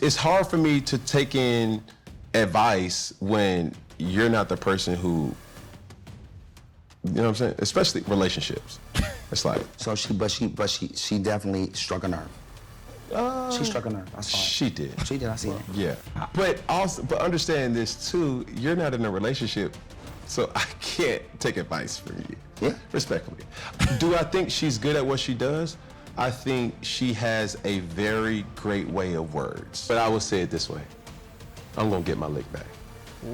It's hard for me to take in advice when you're not the person who, you know what I'm saying? Especially relationships. It's like. So she definitely struck a nerve. She struck a nerve. I saw it. She did. She did. I seen it. Yeah. But understand this too. You're not in a relationship, so I can't take advice from you. Yeah. Respectfully. Do I think she's good at what she does? I think she has a very great way of words. But I will say it this way. I'm gonna get my lick back.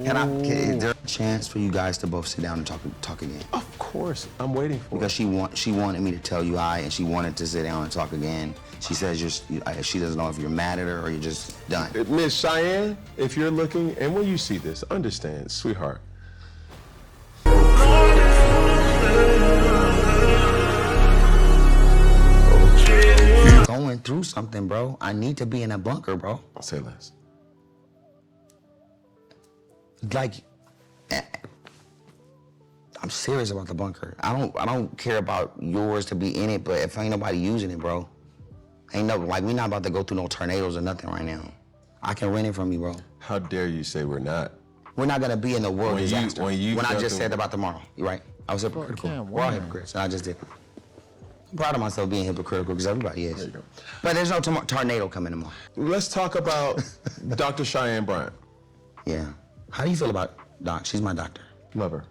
Is there a chance for you guys to both sit down and talk again? Of course, I'm waiting for because it. she wanted me to tell you and she wanted to sit down and talk again. She says she doesn't know if you're mad at her or you're just done. Miss Cheyenne, if you're looking, and when you see this, understand, sweetheart. Going through something, bro. I need to be in a bunker, bro. I'll say less. Like, I'm serious about the bunker. I don't care about yours to be in it, but if ain't nobody using it, bro, ain't no, like, we not about to go through no tornadoes or nothing right now. I can rent it from you, bro. How dare you say we're not? We're not gonna be in the world disaster. When I just said about tomorrow, you're right. I was hypocritical. We're all hypocrites, and I just did. I'm proud of myself being hypocritical because everybody is. There you go. But there's no tornado coming tomorrow. Let's talk about Dr. Cheyenne Bryant. Yeah. How do you feel about Doc? She's my doctor. Love her.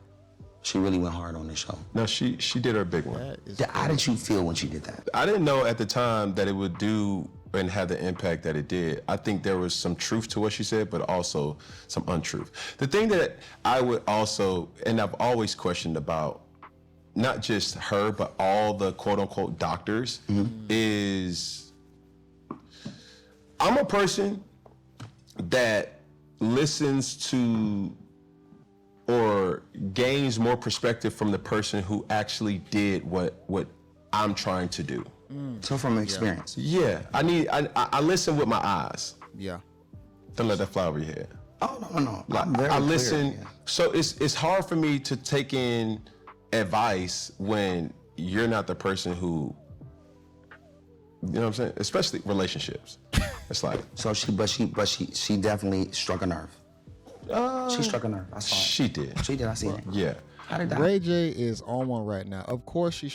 She really went hard on this show. No, she did her big one. How did you feel when she did that? I didn't know at the time that it would do and have the impact that it did. I think there was some truth to what she said, but also some untruth. The thing that I would also, and I've always questioned about not just her, but all the quote unquote doctors, is I'm a person that listens to or gains more perspective from the person who actually did what I'm trying to do. So from experience. Yeah, I listen with my eyes. Yeah. Don't let that fly over your head. Oh, no. I listen. So it's hard for me to take in advice when you're not the person who, you know what I'm saying? Especially relationships. It's like. So she definitely struck a nerve. She struck a nerve. I saw it. She did. She did. I seen it. Yeah. How did that? Ray J is on one right now. Of course, she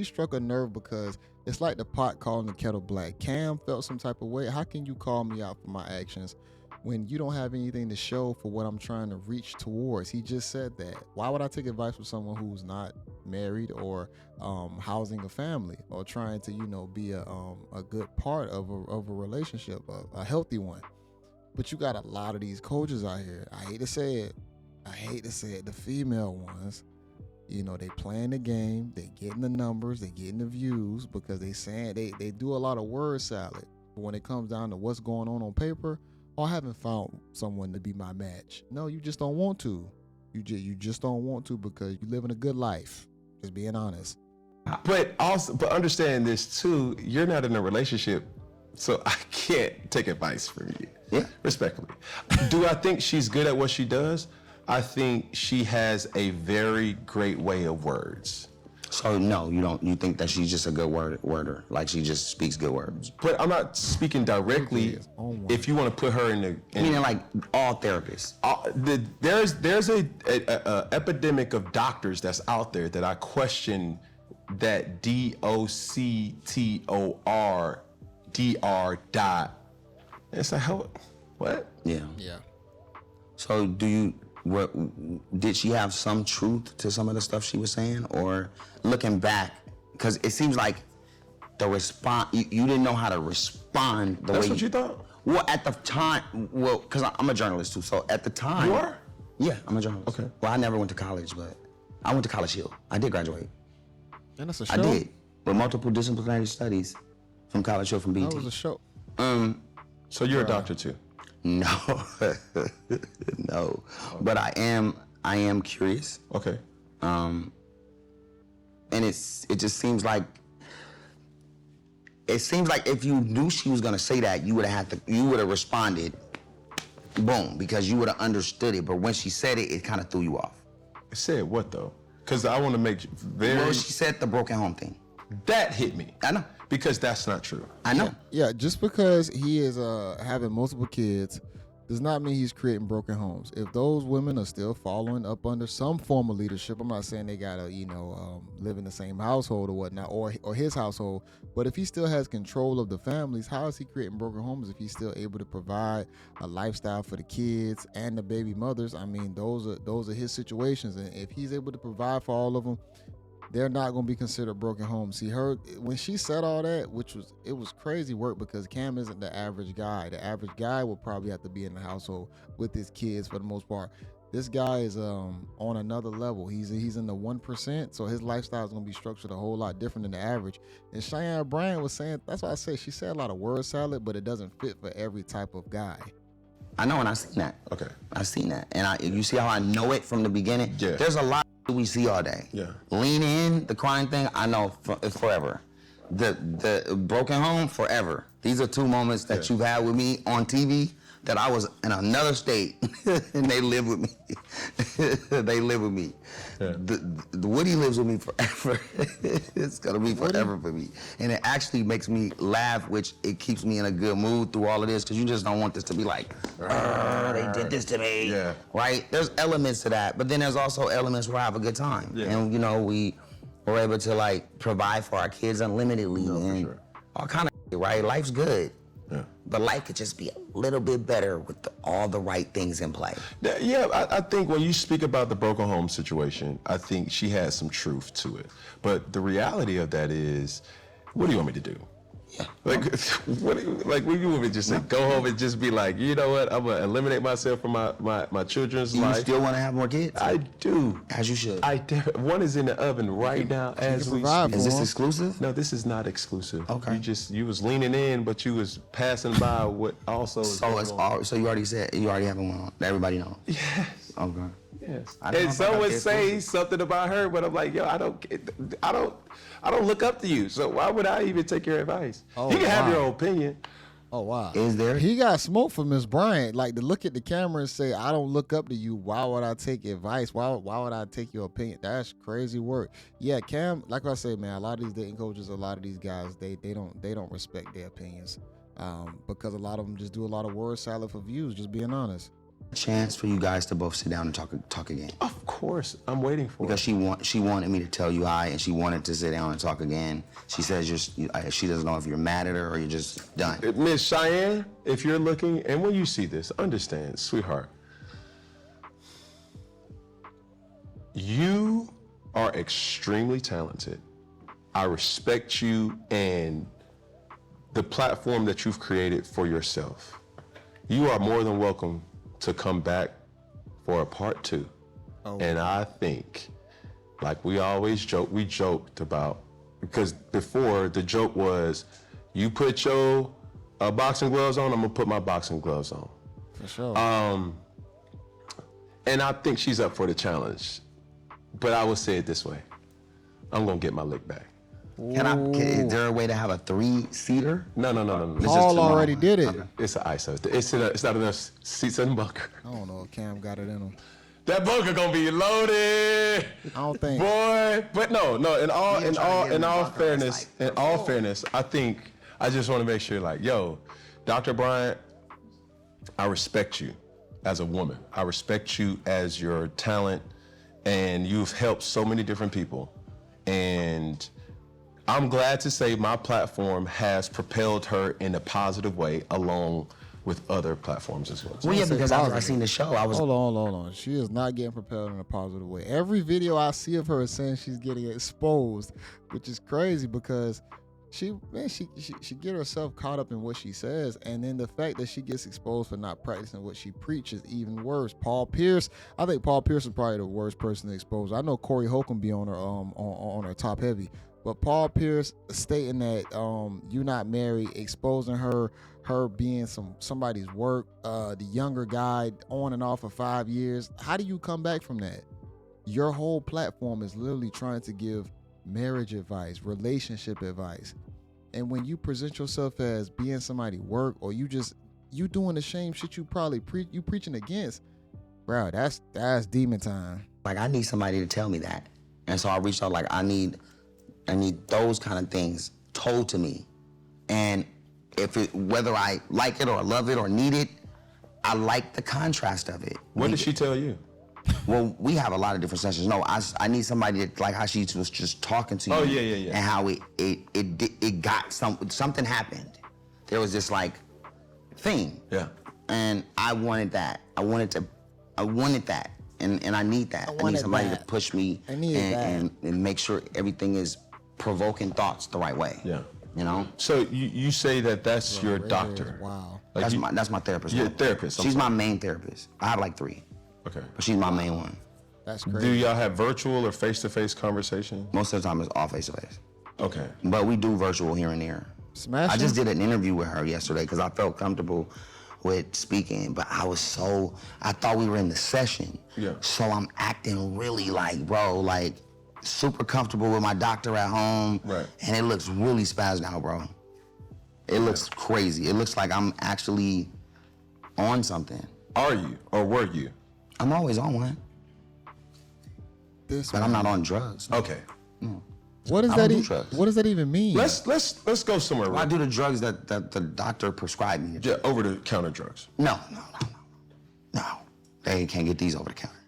struck a nerve because it's like the pot calling the kettle black. Cam felt some type of way. How can you call me out for my actions when you don't have anything to show for what I'm trying to reach towards? He just said that. Why would I take advice from someone who's not married or housing a family or trying to, be a good part of a relationship, a healthy one? But you got a lot of these coaches out here. I hate to say it. The female ones, they playing the game. They getting the numbers. They getting the views because they saying they do a lot of word salad. But when it comes down to what's going on paper, I haven't found someone to be my match. No, you just don't want to. You just don't want to because you're living a good life. Just being honest. But understand this too. You're not in a relationship, so I can't take advice from you. Yeah. Respectfully. Do I think she's good at what she does? I think she has a very great way of words. So no, you don't. You think that she's just a good worder, like she just speaks good words. But I'm not speaking directly. If you want to put her in the, meaning like all therapists. There's a epidemic of doctors that's out there that I question. That DOCTOR. It's like what? Yeah. Yeah. So did she have some truth to some of the stuff she was saying, or looking back, because it seems like the response, you didn't know how to respond the way. That's what you thought? Well, at the time, because I'm a journalist too, so at the time. You are? Yeah, I'm a journalist. Okay. Well, I never went to college, but I went to College Hill. I did graduate. And that's a show? I did, with multiple disciplinary studies from College Hill from BT. That was a show. So you're a doctor too? No, no, but I am curious. Okay. And it just seems like if you knew she was gonna say that, you would have responded, boom, because you would have understood it. But when she said it, it kind of threw you off. Said what though? Because I want to make very. Well, she said the broken home thing. That hit me. I know. because that's not true. I know. Yeah, just because he is having multiple kids does not mean he's creating broken homes. If those women are still following up under some form of leadership, I'm not saying they gotta, live in the same household or whatnot, or his household. But if he still has control of the families, how is he creating broken homes if he's still able to provide a lifestyle for the kids and the baby mothers? I mean, those are his situations, and if he's able to provide for all of them, they're not going to be considered broken homes. See, when she said all that, it was crazy work, because Cam isn't the average guy. The average guy will probably have to be in the household with his kids for the most part. This guy is on another level. He's in the 1%, so his lifestyle is going to be structured a whole lot different than the average. And Cheyenne Bryant was saying, that's why I say she said a lot of word salad, but it doesn't fit for every type of guy. I know, and I've seen that. Okay. I've seen that. And you see how I know it from the beginning? Yeah. There's a lot we see all day. Yeah. Lean in, the crying thing, I know it's forever. The broken home, forever. These are two moments that you've had with me on TV that I was in another state and they live with me. They live with me. Yeah. The Woody lives with me forever. It's gonna be forever for me. And it actually makes me laugh, which it keeps me in a good mood through all of this, because you just don't want this to be like, they did this to me. Yeah. Right? There's elements to that, but then there's also elements where I have a good time. Yeah. And we're able to like provide for our kids unlimitedly and sure. all kind of right. Life's good. Yeah. But life could just be a little bit better with all the right things in play. Yeah, I think when you speak about the broken home situation, I think she has some truth to it. But the reality of that is, what do you want me to do? Yeah. Like, what do you want me to just say? Go home and just be like, you know what? I'm gonna eliminate myself from my children's You life. still want to have more kids? I do. As you should. One is in the oven right now as we provide speak. Is this Well, exclusive? No, this is not exclusive. Okay. You was leaning in, but you was passing by what also is So going it's on. all. So you already said you already have one on. Everybody knows. Yes. Okay. Yes. I don't know And if I got someone this say exclusive. something about her, but I'm like, yo, I don't look up to you. So why would I even take your advice? Oh, You can have wow. your own opinion. Oh, wow. Is there? He got smoke from Miss Bryant. Like, to look at the camera and say, I don't look up to you. Why would I take advice? Why would I take your opinion? That's crazy work. Yeah, Cam, like I say, man, a lot of these dating coaches, a lot of these guys, they don't respect their opinions. Because a lot of them just do a lot of word salad for views, just being honest. Chance for you guys to both sit down and talk again. Of course, I'm waiting for Because it. she wanted me to tell you hi, and she wanted to sit down and talk again. She says she doesn't know if you're mad at her or you're just done. Miss Cheyenne, if you're looking, and when you see this, understand, sweetheart, you are extremely talented. I respect you and the platform that you've created for yourself. You are more than welcome to come back for a part 2. Oh. And I think, like we always joke, we joked about, because before the joke was, you put your boxing gloves on, I'm gonna put my boxing gloves on. For sure. And I think she's up for the challenge. But I will say it this way, I'm gonna get my lick back. Is there a way to have a 3-seater? No. It's just Paul tomorrow. already did it. It's an ISO. It's not enough seats in the bunker. I don't know if Cam got it in him. That bunker gonna be loaded. I don't think. Boy, but no. In all trying to get in the bunker, fairness, it's like, I think I just want to make sure, like, yo, Dr. Bryant, I respect you as a woman. I respect you as your talent, and you've helped so many different people. And I'm glad to say my platform has propelled her in a positive way, along with other platforms as well. Well, yeah, say because after I positive. seen the show, I was. Hold on. She is not getting propelled in a positive way. Every video I see of her is saying she's getting exposed, which is crazy because she get herself caught up in what she says, and then the fact that she gets exposed for not practicing what she preaches even worse. Paul Pierce, I think Paul Pierce is probably the worst person to expose. I know Corey Holcomb be on her on her top heavy, but Paul Pierce stating that you're not married, exposing her being somebody's work, the younger guy on and off for 5 years. How do you come back from that? Your whole platform is literally trying to give marriage advice, relationship advice. And when you present yourself as being somebody work, or you doing the same shit you probably preaching against, bro, that's demon time. Like, I need somebody to tell me that. And so I reached out, like, I need those kind of things told to me. And whether I like it or love it or need it, I like the contrast of it. What did she tell you? Well, we have a lot of different sessions. No, I need somebody that, like how she was just talking to you. Oh, yeah. And how it got something happened. There was this like thing. Yeah. And I wanted that. I wanted that. And I need that. I need somebody to push me and make sure everything is provoking thoughts the right way. Yeah. You know? So you say that that's your doctor. Wow. Like That's my therapist. Your therapist. She's my main therapist. I have like 3. Okay. But she's my main one. That's crazy. Do y'all have virtual or face-to-face conversation? Most of the time it's all face-to-face. Okay. But we do virtual here and there. Smashing? I just did an interview with her yesterday because I felt comfortable with speaking, but I thought we were in the session. Yeah. So I'm acting really like, bro, like super comfortable with my doctor at home. Right. And it looks really spazzed out, bro. It looks crazy. It looks like I'm actually on something. Are you or were you? I'm always on one, This but I'm not on drugs. Okay. What does I that don't do drugs. What does that even mean? Let's go somewhere. I do the drugs that the doctor prescribed me. Yeah, over-the-counter drugs. No. They can't get these over the counter.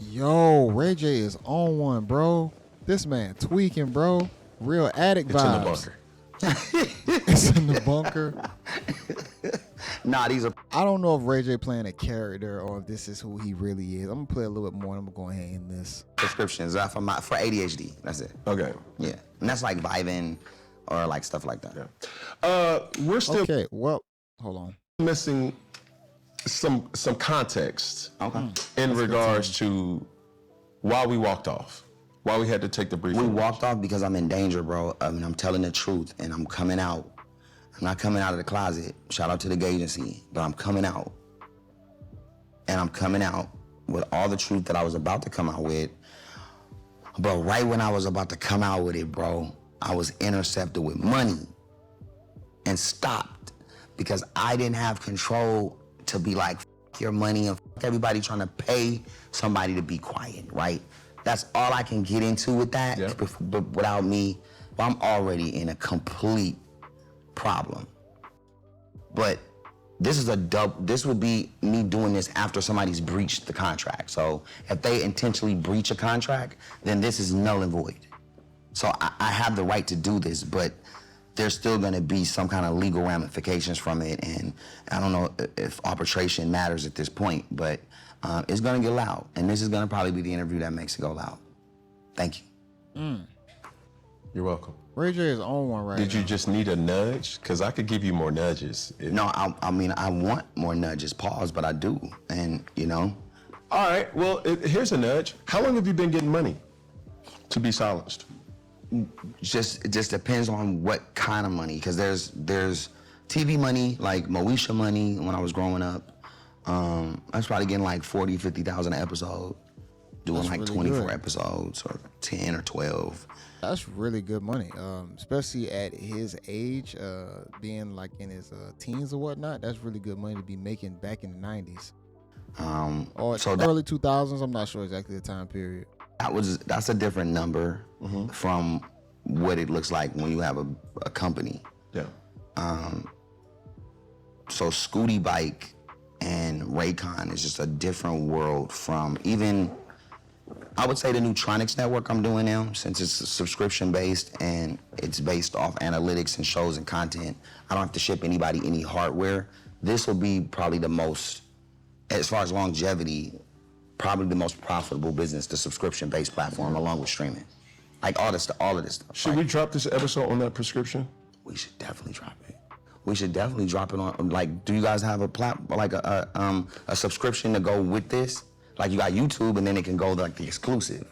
Yo, Ray J is on one, bro. This man tweaking, bro. Real addict It's vibes. in the bunker. It's in the bunker. Nah, these are. I don't know if Ray J playing a character or if this is who he really is. I'm gonna play a little bit more and I'm gonna go ahead and this. prescriptions for ADHD. That's it. Okay. Yeah, and that's like Vicodin or like stuff like that. Yeah. We're still Okay, well, hold on. missing some context Okay. in regards to why we walked off, why we had to take the brief. We walked off because I'm in danger, bro. I mean, I'm telling the truth, and I'm coming out. I'm not coming out of the closet. Shout out to the gay agency, but I'm coming out, and I'm coming out with all the truth that I was about to come out with. But right when I was about to come out with it, bro, I was intercepted with money and stopped because I didn't have control to be like, F your money and F everybody trying to pay somebody to be quiet, right? That's all I can get into with that. Yeah. But without me, well, I'm already in a complete problem. But this would be me doing this after somebody's breached the contract. So if they intentionally breach a contract, then this is null and void. So I have the right to do this, but there's still gonna be some kind of legal ramifications from it. And I don't know if arbitration matters at this point, but it's gonna get loud. And this is gonna probably be the interview that makes it go loud. Thank you. You're welcome. Ray J is on one right Did now. you just need a nudge? Because I could give you more nudges. No, I mean, I want more nudges, pause, but I do. And, you know, All right. Well, here's a nudge. How long have you been getting money to be silenced? it just depends on what kind of money, because there's TV money, like Moesha money when I was growing up. I was probably getting like 40, 50,000 an episode, doing That's like really 24 good. episodes or 10 or 12. That's really good money, especially at his age, being like in his teens or whatnot. That's really good money to be making back in the 90s. Or So early 2000s. I'm not sure exactly the time period. that's a different number from what it looks like when you have a company. Yeah. So Scooty Bike and Raycon is just a different world from even, I would say, the Neutronics network I'm doing now, since it's subscription based and it's based off analytics and shows and content. I don't have to ship anybody any hardware. This will be probably the most, as far as longevity, probably the most profitable business, the subscription based platform along with streaming. Like all of this stuff. Should we drop this episode on that prescription? We should definitely drop it. We should definitely drop it on, like, do you guys have a subscription to go with this? Like, you got YouTube and then it can go like the exclusive,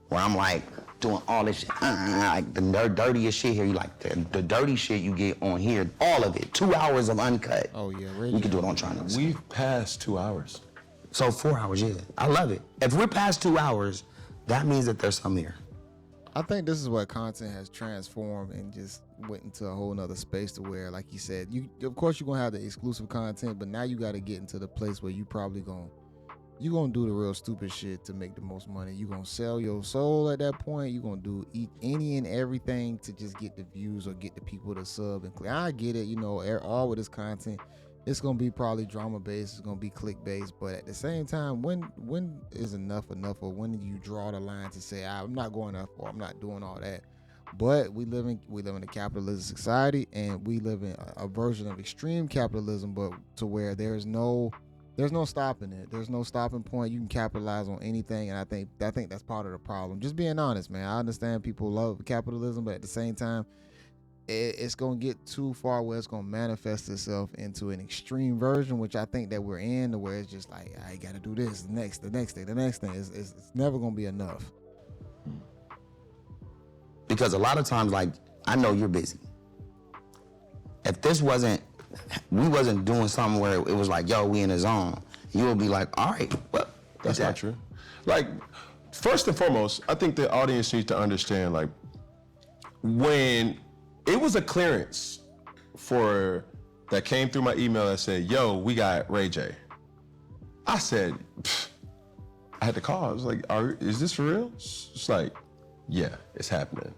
where I'm like doing all this shit, like the dirtiest shit here. You like the dirty shit you get on here, all of it, 2 hours of uncut. Oh yeah, We could do it on Tronix. We've passed 2 hours. So 4 hours, yeah. I love it. If we're past 2 hours, that means that there's some here. I think this is what content has transformed and just went into a whole nother space to where, like you said, of course you're gonna have the exclusive content, but now you got to get into the place where you probably gonna you gonna do the real stupid shit to make the most money. You gonna sell your soul at that point. You gonna do any and everything to just get the views or get the people to sub and click. I get it, all of this content, it's gonna be probably drama based. It's gonna be click based. But at the same time, when is enough, or when do you draw the line to say I'm not going that far, I'm not doing all that? But we live in a capitalist society, and we live in a version of extreme capitalism, but to where there's no stopping it. There's no stopping point. You can capitalize on anything, and I think that's part of the problem. Just being honest, man. I understand people love capitalism, but at the same time, it's gonna get too far where it's gonna manifest itself into an extreme version, which I think that we're in, to where it's just like, I gotta do this, the next thing. It's never gonna be enough. Because a lot of times, like, I know you're busy. If we wasn't doing something where it was like, yo, we in the zone, you would be like, all right, well, That's not true. Like, first and foremost, I think the audience needs to understand, like, when it was a clearance that came through my email that said, yo, we got Ray J. I said, I had to call. I was like, is this for real? It's like, yeah, it's happening.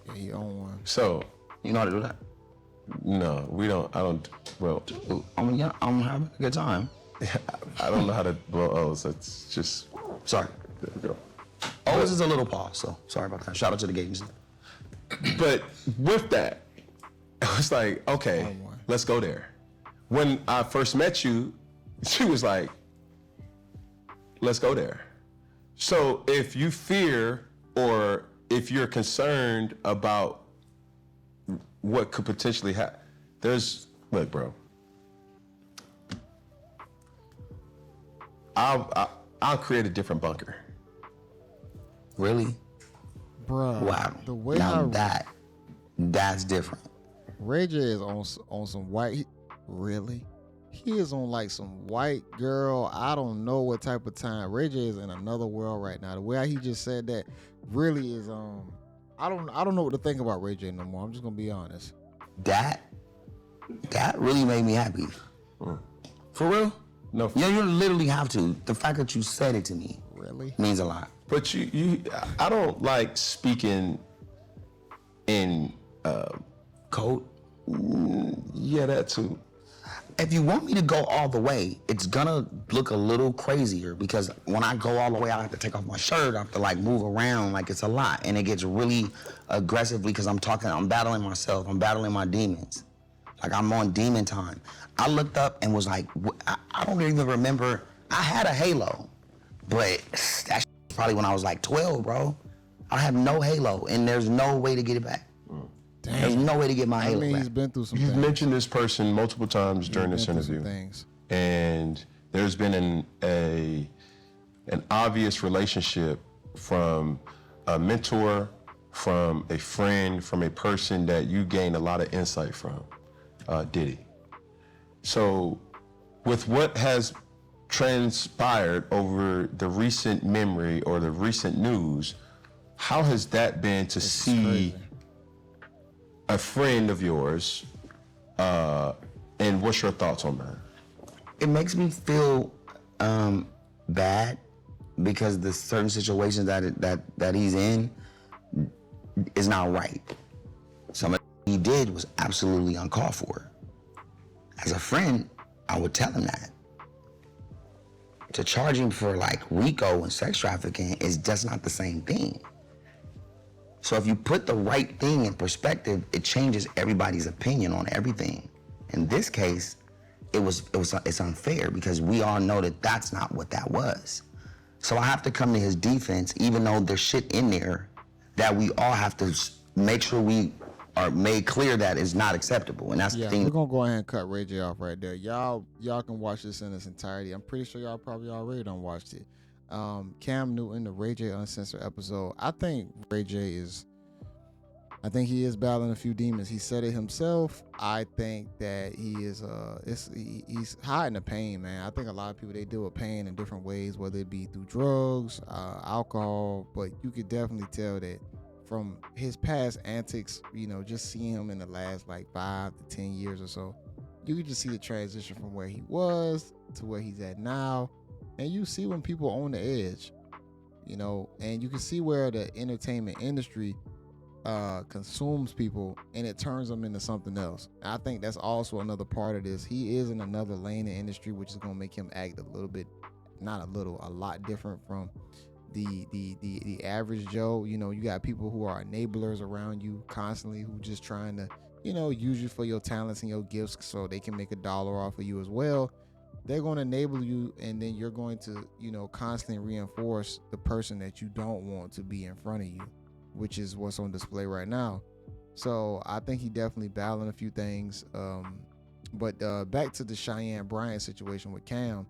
Yeah, he own one. So, You know how to do that? no, we don't. I don't. Well, I'm having a good time. I don't know how to blow O's. It's just. Sorry. There we go. Oh, this is a little pause, so sorry about that. Shout out to the agency. But with that, it was like, okay, let's go there. When I first met you, she was like, let's go there. So if you fear, or if you're concerned about what could potentially happen, look, bro, I'll create a different bunker. Really? Bruh. Wow. The way now that's different. Ray J is on some white. Really? He is on like some white girl. I don't know what type of time. Ray J is in another world right now. The way he just said that really is I don't know what to think about Ray J no more. I'm just gonna be honest. That really made me happy. For real? No. Yeah, you literally have to. The fact that you said it to me Really? means a lot. But I don't like speaking in, Code? yeah, that too. If you want me to go all the way, it's gonna look a little crazier, because when I go all the way, I have to take off my shirt, I have to like move around, like it's a lot, and it gets really aggressively because I'm battling myself, I'm battling my demons. Like I'm on demon time. I looked up and was like, I don't even remember, I had a halo, but that's probably when I was like 12, bro. I have no halo, and there's no way to get it back. Damn. There's no way to get my halo back. He's been through some You've things. mentioned this person multiple times during this Been through some interview, things. and there's been an obvious relationship from a mentor, from a friend, from a person that you gained a lot of insight from, Diddy. So, with what has transpired over the recent memory or the recent news, how has that been to see crazy. a friend of yours, and what's your thoughts on that? It makes me feel bad, because the certain situations that he's in is not right. Some of he did was absolutely uncalled for. As a friend, I would tell him that. To charge him for like RICO and sex trafficking is just not the same thing. So if you put the right thing in perspective, it changes everybody's opinion on everything. In this case, it's unfair, because we all know that that's not what that was. So I have to come to his defense, even though there's shit in there that we all have to make sure we are made clear that is not acceptable. And that's the thing. We're gonna go ahead and cut Ray J off right there. Y'all can watch this in its entirety. I'm pretty sure y'all probably already done watched it. Cam Newton, the Ray J Uncensored episode. I think he is battling a few demons. He said it himself. I think that he's hiding the pain, man. I think a lot of people, they deal with pain in different ways, whether it be through drugs, alcohol, but you could definitely tell that from his past antics, just seeing him in the last like 5 to 10 years or so, you can just see the transition from where he was to where he's at now. And you see when people are on the edge, you know, and you can see where the entertainment industry consumes people and it turns them into something else. I think that's also another part of this. He is in another lane in industry, which is going to make him act a little bit, not a little, a lot different from the average Joe. You know, you got people who are enablers around you constantly, who just trying to, you know, use you for your talents and your gifts so they can make $1 off of you as well. They're going to enable you, and then you're going to, you know, constantly reinforce the person that you don't want to be in front of you, which is what's on display right now. So I think he definitely battling a few things. But back to the Cheyenne Bryant situation with Cam.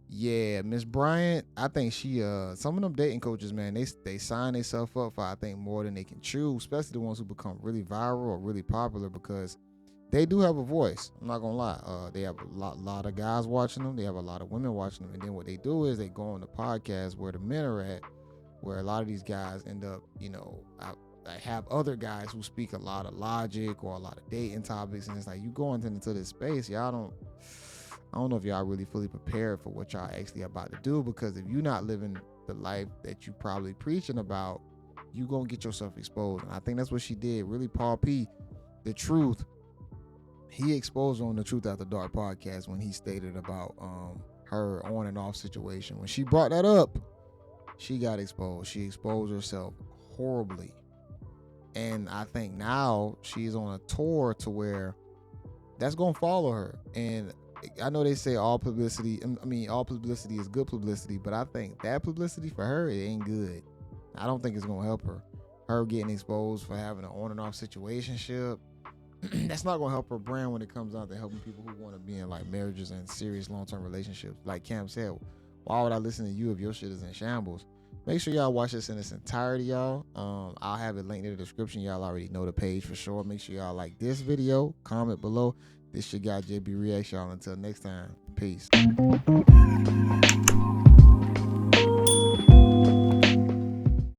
Yeah, Miss Bryant, I think she some of them dating coaches, man, they sign themselves up for, I think, more than they can chew, especially the ones who become really viral or really popular, because they do have a voice. I'm not gonna lie. They have a lot of guys watching them. They have a lot of women watching them. And then what they do is they go on the podcast where the men are at, where a lot of these guys end up, you know, I have other guys who speak a lot of logic or a lot of dating topics, and it's like, you go into this space, I don't know if y'all really fully prepared for what y'all actually about to do, because if you're not living the life that you probably preaching about, you gonna get yourself exposed. And I think that's what she did. Really, Paul P, the truth, he exposed her on the Truth After Dark podcast when he stated about her on and off situation. When she brought that up, she got exposed. She exposed herself horribly. And I think now she's on a tour to where that's going to follow her. And I know they say all publicity is good publicity, but I think that publicity for her, it ain't good. I don't think it's going to help her. Her getting exposed for having an on and off situationship, that's not going to help her brand when it comes down to helping people who want to be in like marriages and serious long-term relationships. Like Cam said, why would I listen to you if your shit is in shambles? Make sure y'all watch this in its entirety, y'all. I'll have it linked in the description. Y'all already know the page for sure. Make sure y'all like this video, comment below. This your guy JayBReacts, y'all. Until next time, peace.